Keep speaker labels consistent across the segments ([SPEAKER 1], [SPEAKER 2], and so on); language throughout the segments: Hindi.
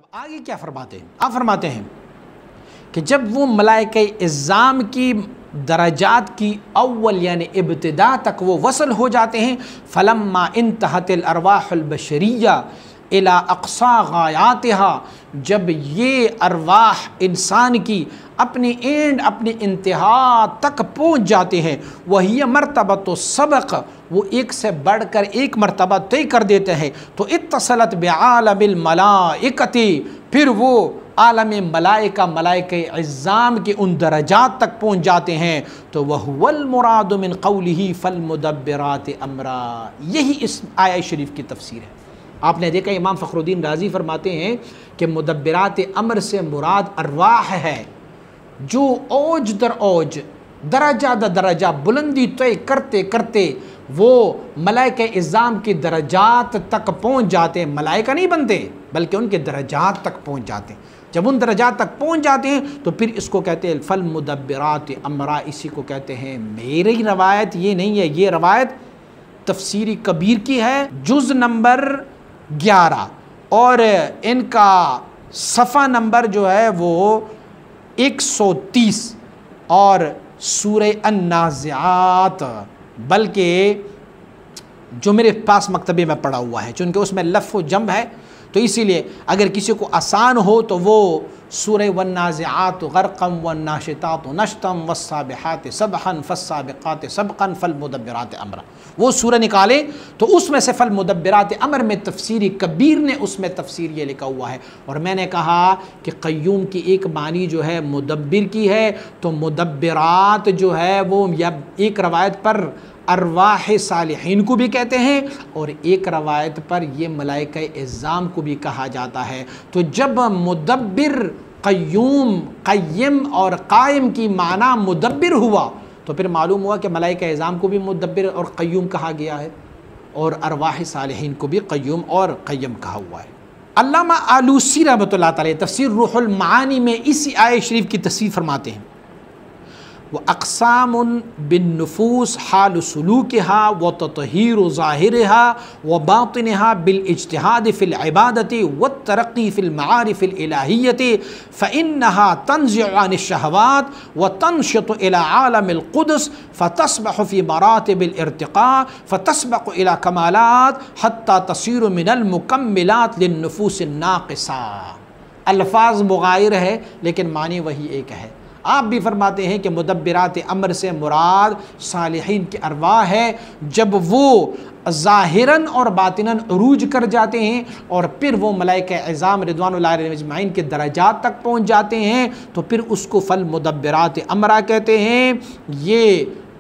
[SPEAKER 1] अब आगे क्या फरमाते हैं? आप फरमाते हैं कि जब वो मलाइके इज़्ज़ाम की दरजात की अव्वल यानी इब्तिदा तक वो वसल हो जाते हैं, फलम्मा इंतहतिल अरवाहुल बशरिया इला अक़सा गायातिहा, जब ये अरवाह इंसान की अपनी एंड अपनी इंतहा तक पहुँच जाते हैं, वही मरतबतो सबक, वो एक से बढ़कर एक मरतबा तय कर देते हैं, तो इत्तसलत बिआलमिल मलाइकती, फिर वो आलम मलाइका मलाइके इज़्ज़ाम के उन दरजात तक पहुँच जाते हैं। तो वह वल मुराद मिन क़ौलिही फल मुदब्बिरात अमरा, यही इस आया शरीफ की तफसीर है। आपने देखा इमाम फ़खरुद्दीन राज़ी फरमाते हैं कि मुदब्बिरात अमर से मुराद अरवाह है, जो औज दर औज दरजा द दरजा बुलंदी तय करते करते वो मलाइके इज़्ज़ाम की दरजात तक पहुँच जाते हैं। मलाइका नहीं बनते बल्कि उनके दरजात तक पहुँच जाते हैं। जब उन दरजात तक पहुँच जाते हैं तो फिर इसको कहते हैं फल मुदब्बिरात अमरा, इसी को कहते हैं। मेरी रवायत ये नहीं है, ये रवायत तफसीरी कबीर की है, जुज़ नंबर 11 और इनका सफ़ा नंबर जो है वो 130 और सूरह अन्नाज़िआत, बल्कि जो मेरे पास मकतबे में पड़ा हुआ है, चूँकि उसमें लफ़ व जम है तो इसीलिए अगर किसी को आसान हो तो वो सूरह वन्नाज़िआत ग़र्क़म वन्नाशितात नश्तम वस्साबिहात सबहन फस्साबिक़ात सबक़न फल मुदब्बिरात अमरा, वो सूरह निकाले तो उसमें से फल मुदब्बिरात अमर में तफसीरी कबीर ने उसमें तफसीर ये लिखा हुआ है। और मैंने कहा कि क़य्यूम की एक मानी जो है मुदब्बिर की है, तो मुदब्बिरात जो है वो या एक रवायत पर अरवाह सालिहीन को भी कहते हैं और एक रवायत पर ये मलाइके इज़्ज़ाम को भी कहा जाता है। तो जब मुदब्बिर क़य्यूम क़य्यम और कायम की माना मुदब्बिर हुआ तो फिर मालूम हुआ कि मलाइके इज़्ज़ाम को भी मुदब्बिर और क़य्यूम कहा गया है और अरवाह सालिहीन को भी क़य्यूम और क़य्यम कहा हुआ है। अल्लामा आलूसी रहमतुल्लाह तआला तफ़सीर रूहुल मानी में इसी आयत शरीफ की तफ़सीर फरमाते हैं, व अक़सामुन बिन नुफूस हाल सुलूकिहा व ततहीर ज़ाहिरिहा व बातिनिहा बिल इज्तिहाद फ़िल इबादति व तरक्की फ़िल मआरिफ़िल इलाहियति फ़इन्नहा तंज़िउ अन शहवात व तनशतु इला आलमिल क़ुद्स फ़तस्बहु फ़ी मरातिबिल इर्तिक़ा फ़तस्बक़ु इला कमालात हत्ता तसीरु मिनल मुकम्मिलात लिन नुफूसिन नाक़िसा। अल्फाज मुग़ायर है लेकिन मानी वही एक है। आप भी फरमाते हैं कि मुदब्बिरात अमर से मुराद सालिहीन की अरवाह है, जब वो ज़ाहिरन और बातिनन उरूज कर जाते हैं और फिर वो मलाइके इज़्ज़ाम रिज़वानुल्लाहि अलैहिम अजमाइन के दरजात तक पहुँच जाते हैं तो फिर उसको फल मुदब्बिरात अमरा कहते हैं। ये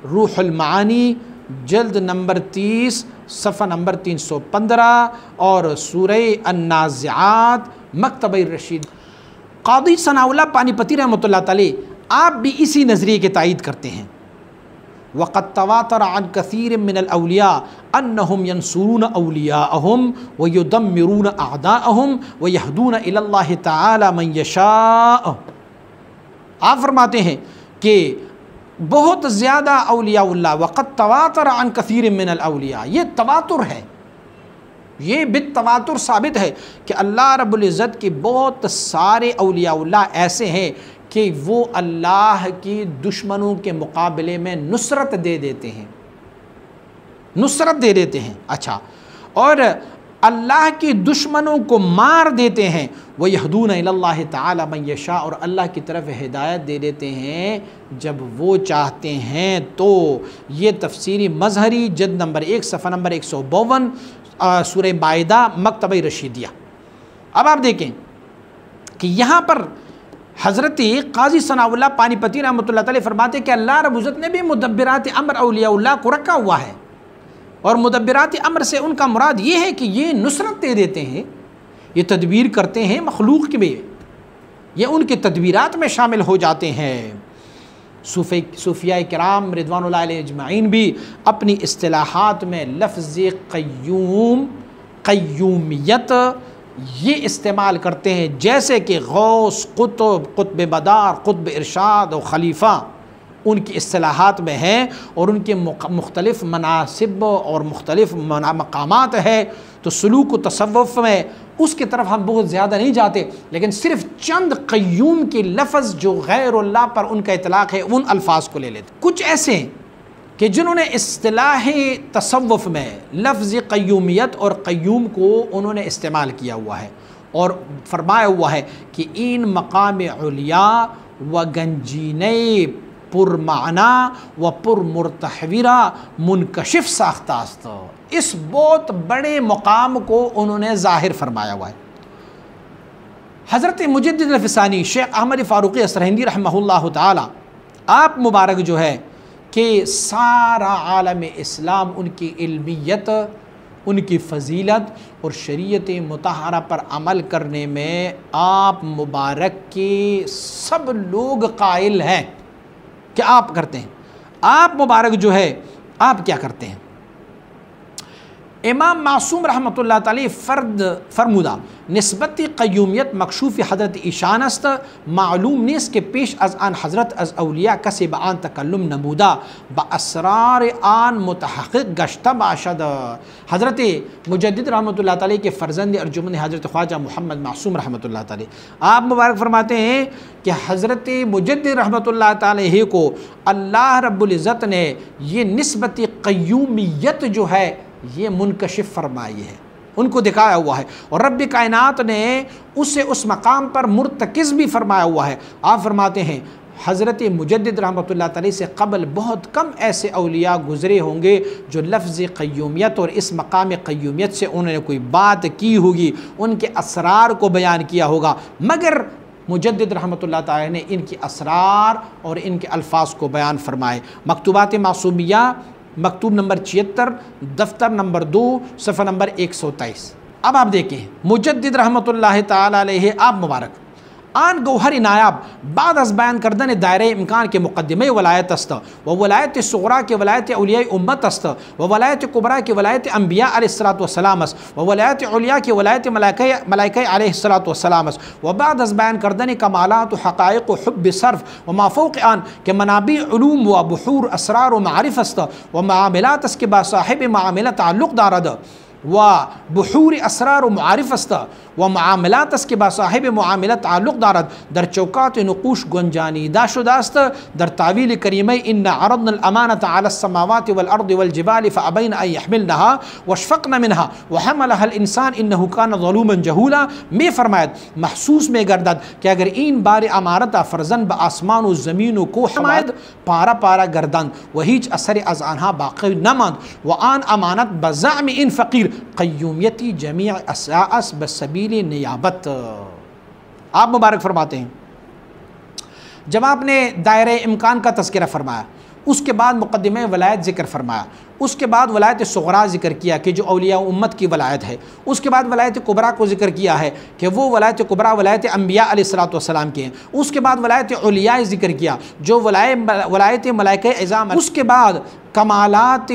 [SPEAKER 1] रूहुल मानी जल्द नंबर 30 सफ़ा नंबर 315 और सूरह अन्नाज़िआत मकतबे रशीद। क़ादी सनाउल्लाह पानीपती रहमतुल्लाह तआला आप भी इसी नज़रिए के तायीद करते हैं। वक़द तवातर अन कसीर मिनल औलिया अन्नहुम यंसुरून औलियाअहुम व युदम्मिरून अअदाअहुम व यहदून इलल्लाहि तआला मन यशा। आप फरमाते हैं कि बहुत ज़्यादा औलियाउल्लाह, वक़द तवातर अन कसीर मिनल औलिया, ये तवातुर है, ये बित तवातुर साबित है कि अल्लाह रब्बुल इज़्ज़त के बहुत सारे औलियाउल्लाह ऐसे हैं कि वो अल्लाह की दुश्मनों के मुकाबले में नुसरत दे देते हैं, नुसरत दे देते हैं। अच्छा, और अल्लाह के दुश्मनों को मार देते हैं। व यहदून इलल्लाहि तआला मन यशा, और अल्लाह की तरफ हिदायत दे देते हैं जब वो चाहते हैं। तो ये तफसीरी मज़हरी जल्द नंबर 1 सफ़ा नंबर 152 सूरह माइदा मकतबे रशीदिया। अब आप देखें कि यहाँ पर हज़रत क़ाज़ी सनाउल्लाह पानीपती रहमतुल्लाह तआला फरमाते कि अल्लाह रब्बुल इज़्ज़त ने भी मुदब्बिरात अमर औलियाउल्लाह को रखा हुआ है और मुदब्बिरात अमर से उनका मुराद ये है कि ये नुसरत दे देते हैं, ये तदबीर करते हैं मखलूक में, ये उनके तदबीरात में शामिल हो जाते हैं। सूफ़िया किराम रिज़वानुल्लाहि अलैहिम अजमाइन भी अपनी इस्तिलाहात में लफ्ज़ क़य्यूम क़य्यूमियत ये इस्तेमाल करते हैं, जैसे कि गौस, कुतुब, कुतुब बदार, कुतुब इरशाद और खलीफ़ा उनकी इस्तिलाहात में हैं और उनके मुख्तलिफ़ मनासिब और मुख्तलिफ़ मकामात है। तो सलूक व तसव्वुफ़ में उसकी तरफ हम बहुत ज़्यादा नहीं जाते, लेकिन सिर्फ चंद क़य्यूम के लफ्ज़ जो गैरुल्लाह पर उनका इतलाक़ है उन अल्फाज को ले लेते। कुछ ऐसे कि जिन्होंने इस्तिलाह तसव्वुफ़ में लफ्ज़ क़य्यूमियत और क़य्यूम को उन्होंने इस्तेमाल किया हुआ है और फरमाया हुआ है कि इन मकाम उलिया व गंजीने पुरमाना व पुरमुर्तहविरा मुनकशिफ साख्तास्त, इस बहुत बड़े मकाम को उन्होंने ज़ाहिर फरमाया हुआ है। हज़रत मुजद्दिद अल-फ़सानी शेख अहमद फ़ारूक़ी असरहिंदी रहमहुल्लाह ताला आप मुबारक जो है कि सारा आलम इस्लाम उनकी इल्मियत, उनकी फ़जीलत और शरीयत मुतहरा पर अमल करने में आप मुबारक के सब लोग कायल हैं कि आप करते हैं। आप मुबारक जो है आप क्या करते हैं? इमाम मासूम रहमतुल्लाह तआला फरमुदा निस्बती क़य्यूमियत मकशूफ़ हज़रत ईशानस्त मालूम नीस के पेश अज़ आन हज़रत अज़ अवलिया कसिब आन तकल्लुम नमूदा बअसरार आन मुतहक़्क़िक़ गश्ता बाशद। हज़रत मुजद्दिद रहमतुल्लाह तआला के फ़र्ज़ंद अर्जुमंद हज़रत ख्वाजा मोहम्मद मासूम रहमतुल्लाह तआला आप मुबारक फरमाते हैं कि हज़रत मुजद्दिद रहमतुल्लाह तआला को अल्लाह रब्बुल इज़्ज़त ने ये निस्बती क़य्यूमियत जो है ये मुनकशिफ फरमाई है, उनको दिखाया हुआ है और रब्ब कायनात ने उसे उस मकाम पर मुर्तकिज़ भी फरमाया हुआ है। आप फरमाते हैं हज़रत मुजद्दिद रहमतुल्लाह तआला से क़ब्ल बहुत कम ऐसे औलिया गुज़रे होंगे जो लफ्ज़ क़य्यूमियत और इस मकाम क़य्यूमियत से उन्होंने कोई बात की होगी, उनके असरार को बयान किया होगा, मगर मुजद्दिद रहमतुल्लाह तआला ने इनकी असरार और इनके अल्फाज को बयान फरमाए। मकतूबात मासूमिया मकतूब नंबर 76 दफ्तर नंबर 2 सफ़ा नंबर 123। अब आप देखें मुजद्दिद रहमतुल्लाह तआला अलैहि आप मुबारक आन गौहर नायाब बाद अज़ बयान करदन दायरे इम्कान के मुक़द्दिमे वलायत अस्त व वलायत सुग़रा के वलायत औलिया उम्मत अस्त व वलायत कुबरा के वलायत अम्बिया अलैहिस्सलातु वस्सलाम अस्त व वलायत औलिया के वलायत मलाइका अलैहिस्सलातु वस्सलाम अस्त व बाद अज़ बयान करदन कमालात व हक़ाइक़ व हुब्ब सर्फ़ व माफ़ौक़ आन के मनाबी उलूम व बुहूर असरार व मारिफ़ अस्त व मामिलात अस के बासाहिब मामिला ताल्लुक़ दारद व बुहूर असरार व मारिफ़ अस्त व मामलात के बासाहिब मामला ताल्लुक़ दारद दर चौकात नक़ूश गुंजानी दाशुदास्त दर तावील करीम इन अरदन अमानत अला समावात वल अर्द वल जिबाल फ़अबैन अन यहमिलनहा वशफ़क़न मिनहा व हमलहा अल इंसान इन्नहु कान ज़लूमन जहूला में फरमायत महसूस में गर्दद कि अगर इन बार अमारत फ़र्जन ब आसमान व ज़मीन को हमायत पारा पारा गर्दन वहीच असर अज़ आनहा बाक़ी न मांद व आन अमानत बज़ाम इन फ़कीर क़य्यूमियती जमीअ असाअस बसबील नियाबत। आप मुबारक फरमाते हैं जब आपने दायरे इम्कान का तज़किरा फरमाया, उसके बाद मुक़द्दिमे वलायत ज़िक्र फरमाया, उसके बाद वलायत सुग़रा ज़िक्र किया कि जो औलिया उम्मत की वलायत है, उसके बाद वलायत कुबरा को ज़िक्र किया है कि वो वलायत कुबरा वलायत अम्बिया अलैहिस्सलातु वस्सलाम की हैं, उसके बाद वलायत औलिया ज़िक्र किया जो वलायत मलाइका इज़ाम, उसके बाद कमालात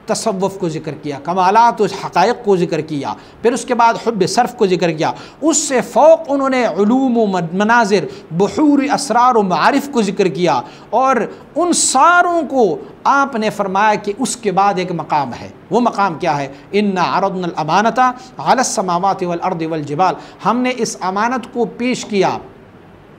[SPEAKER 1] तसव्वुफ़ को ज़िक्र किया, कमालात उस हक़ाइक़ को ज़िक्र किया, फिर उसके बाद हुब्ब सर्फ़ को ज़िक्र किया, उससे फ़ौक़ उन्होंने उलूम व मनाज़िर बुहूर असरार व मारिफ़ को ज़िक्र किया और उन सारों को आपने फरमाया कि उसके बाद एक मकाम है। वो मकाम क्या है? इन्ना अरदना अल अमानता अला समावाति वल अर्दि वल जिबाल, हमने इस अमानत को पेश किया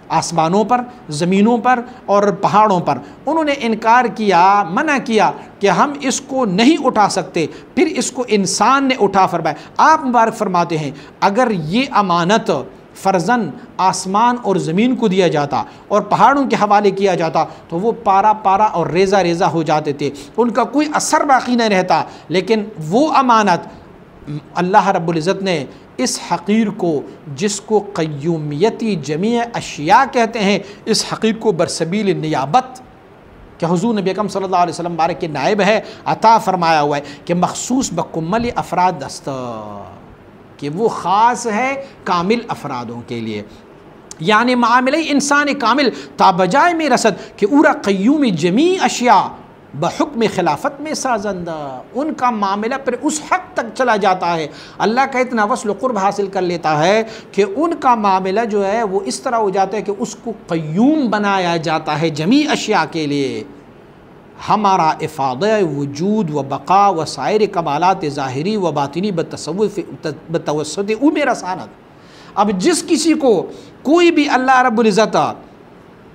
[SPEAKER 1] आसमानों पर, ज़मीनों पर और पहाड़ों पर। उन्होंने इनकार किया, मना किया कि हम इसको नहीं उठा सकते, फिर इसको इंसान ने उठा फरमाया। आप मुबारक फरमाते हैं अगर ये अमानत फ़र्ज़न आसमान और ज़मीन को दिया जाता और पहाड़ों के हवाले किया जाता तो वो पारा पारा और रेज़ा रेज़ा हो जाते थे, उनका कोई असर बाकी नहीं रहता। लेकिन वो अमानत अल्लाह रब्बुल इज़्ज़त ने इस हक़ीर को, जिसको क़य्यूमियती जमीअ अशिया कहते हैं, इस हक़ीर को बरसबील नियाबत कि हुज़ूर नबी अकरम सल्लल्लाहु अलैहि वसल्लम बारक के नायब है, अता फ़रमाया हुआ है कि मखसूस बकुम्मल अफ़राद दस्त, कि वो ख़ास है कामिल अफरादों के लिए, यानी मामिले इंसान कामिल ताबजाय में रसद कि उरा क़य्यूम जमी अशिया बहुक्म खिलाफत में साजंदा, उनका मामला फिर उस हद तक चला जाता है, अल्लाह का इतना वस्ल क़ुर्ब हासिल कर लेता है कि उनका मामला जो है वो इस तरह हो जाता है कि उसको क़य्यूम बनाया जाता है जमी अशिया के लिए। हमारा इफ़ादा वजूद व बका व सायर कमालात ज़ाहिरी व बातिनी बतवस्सुत उमेर रसानत। अब जिस किसी को कोई भी अल्लाह रब्बुल इज़्ज़त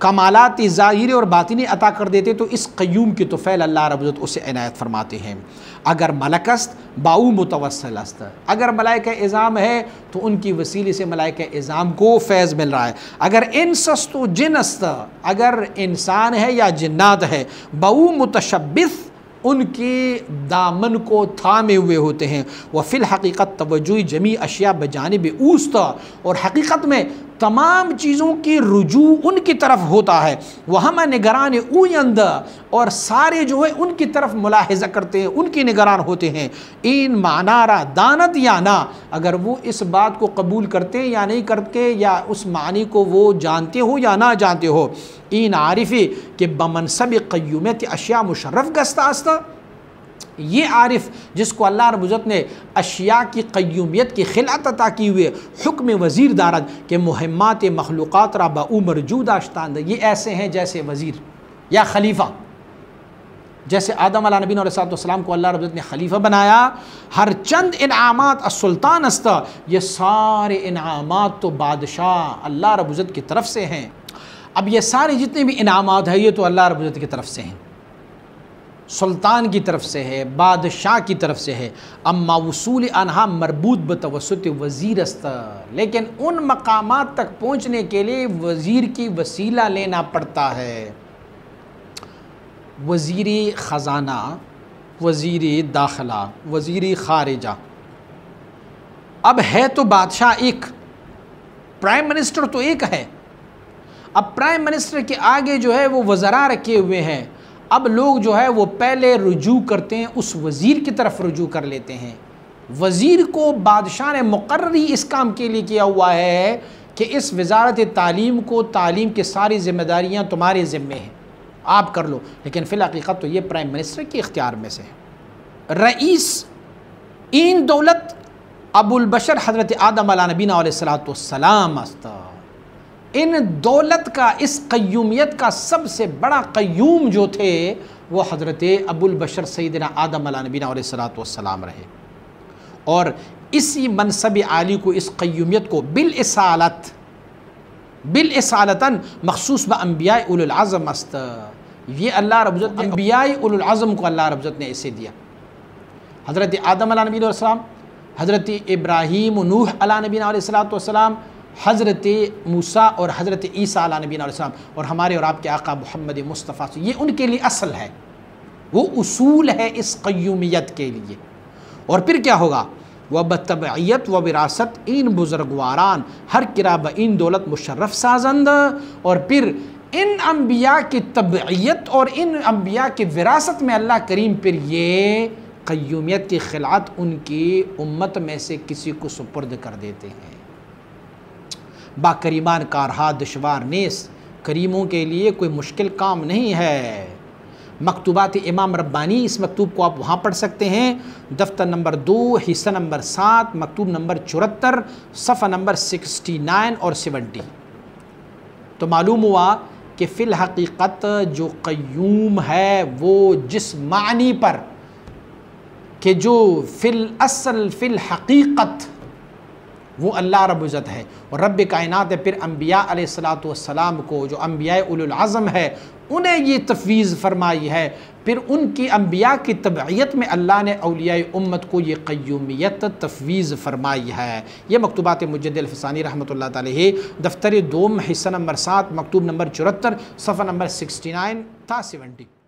[SPEAKER 1] कमालात ज़ाहिरी और बातिनी अता कर देते तो इस क़य्यूम की तोफ़ैल अल्लाह रब्बुल इज़्ज़त उसे इनायत फरमाते हैं। अगर मलकस्त बाऊ मुतवस्सिलस्त, अगर मलाइका इज़ाम है तो उनकी वसीले से मलाइका इज़ाम को फैज़ मिल रहा है। अगर इंसस्त व जिन्नस्त, अगर इंसान है या जिन्नात है, बाऊ मुतशब्बिस, उनके दामन को थामे हुए होते हैं। व फिल हकीकत तवज्जुह जमी अशिया बजानिब ऊस्ता, और हकीकत में तमाम चीज़ों की रुजू उनकी तरफ होता है। वह हम निगरान उयंद, और सारे जो है उनकी तरफ मुलाहिज़ा करते हैं, उनकी निगरान होते हैं। इन मानारा दानत या ना, अगर वो इस बात को कबूल करते या नहीं करते, या उस मानी को वो जानते हो या ना जानते हो। इन आरिफ़ी के बमनसब क़य्यूमियत अशिया मुशर्रफ गस्तास्ता, ये आरिफ जिसको अल्लाह रब्बुल इज़्ज़त ने अशिया की क़य्यूमियत की खिलात अता की हुए हुक्म वज़ीर दारद के मुहिम्मात मखलूक़ात रा बऊ मरजूद आश्तान, ये ऐसे हैं जैसे वज़ीर या खलीफ़ा। जैसे आदम अलैहि नबी को अल्लाह रब्बुल इज़्ज़त ने खलीफ़ा बनाया, हर चंद इनामात अस्सुल्तान अस्ता, ये सारे इनामात तो बादशाह अल्लाह रब्बुल इज़्ज़त की तरफ से हैं। अब ये सारे जितने भी इनामात हैं ये तो अल्लाह रब्बुल इज़्ज़त की तरफ से हैं, सुल्तान की तरफ से है, बादशाह की तरफ से है। अम्मा वसूल अनहा मरबूत बतवसुत वज़ीर अस्ता, लेकिन उन मकामात तक पहुँचने के लिए वज़ीर की वसीला लेना पड़ता है। वज़ीर ख़ज़ाना, वज़ीर दाखिला, वज़ीर ख़ारिजा। अब है तो बादशाह एक, प्राइम मिनिस्टर तो एक है। अब प्राइम मिनिस्टर के आगे जो है वो वज़रा रखे हुए हैं। अब लोग जो है वो पहले रुजू करते हैं, उस वज़ीर की तरफ रुजू कर लेते हैं। वज़ीर को बादशाह ने मुक़र्रर ही इस काम के लिए किया हुआ है कि इस वज़ारत तालीम को, तालीम की सारी ज़िम्मेदारियाँ तुम्हारे ज़िम्मे हैं, आप कर लो। लेकिन फ़िल हकीकत तो ये प्राइम मिनिस्टर के इख्तियार में से है। रईस इन दौलत अबुल बशर हज़रत आदम अलैहि नबीना अस्ता, इन दौलत का, इस क़य्यूमियत का सबसे बड़ा क़य्यूम जो थे वो हज़रत अबुल बशर सैयदना आदम अलैहिस्सलाम रहे। और इसी मनसब आली को, इस क़य्यूमियत को बिल इसालतन मखसूस ब अंबिया उलुल अज़म अस्त, ये अल्लाह रब्बुल इज़्ज़त अंबिया उलुल अज़म को अल्लाह रब्बुल इज़्ज़त ने इसे दिया। हज़रत आदम अलैहिस्सलाम, हज़रत इब्राहीम नूह अलैहिस्सलाम, हज़रत मूसा और हज़रत ईसा अलैहिस्सलाम, और हमारे और आपके आका मोहम्मद मुस्तफ़ा, ये उनके लिए असल है, वो उसूल है इस क़य्यूमियत के लिए। और फिर क्या होगा, वह बतबइयत व विरासत इन बुज़ुर्गवारान हर किराब इन दौलत मुशर्रफ साजंद, और फिर इन अम्बिया की तबइयत और इन अम्बिया की विरासत में अल्लाह करीम फिर ये क़य्यूमियत की खिलात उनकी उम्मत में से किसी को सुपुर्द कर देते हैं। बाकरीमान कारहा दुशवार नेस, करीमों के लिए कोई मुश्किल काम नहीं है। मकतूबात इमाम रब्बानी, इस मकतूब को आप वहाँ पढ़ सकते हैं, दफ्तर नंबर 2 हिस्सा नंबर 7 मकतूब नंबर 74 सफ़ा नंबर 69 और 70। तो मालूम हुआ कि फ़िल हकीकत जो क़य्यूम है वो जिस मानी पर कि जो फ़िल असल फ़िल हकीकत वो अल्लाह रब्बुल इज़्ज़त है। और रब्ब कायनात है फिर अम्बिया अलैहिस्सलातु वस्सलाम को, जो अम्बिया उलुल अज़म है, उन्हें ये तफ़वीज़ फरमाई है। फिर उनकी अम्बिया की तबइयत में अल्लाह ने औलिया उम्मत को ये क़य्यूमियत तफ़वीज़ फरमाई है। ये मकतूबात मुजद्दिद अल-फ़सानी रहमतुल्लाह अलैहि दफ्तर 2 हिस्सा नंबर 7 मकतूब नंबर 74 सफ़ा नंबर 69 था 70।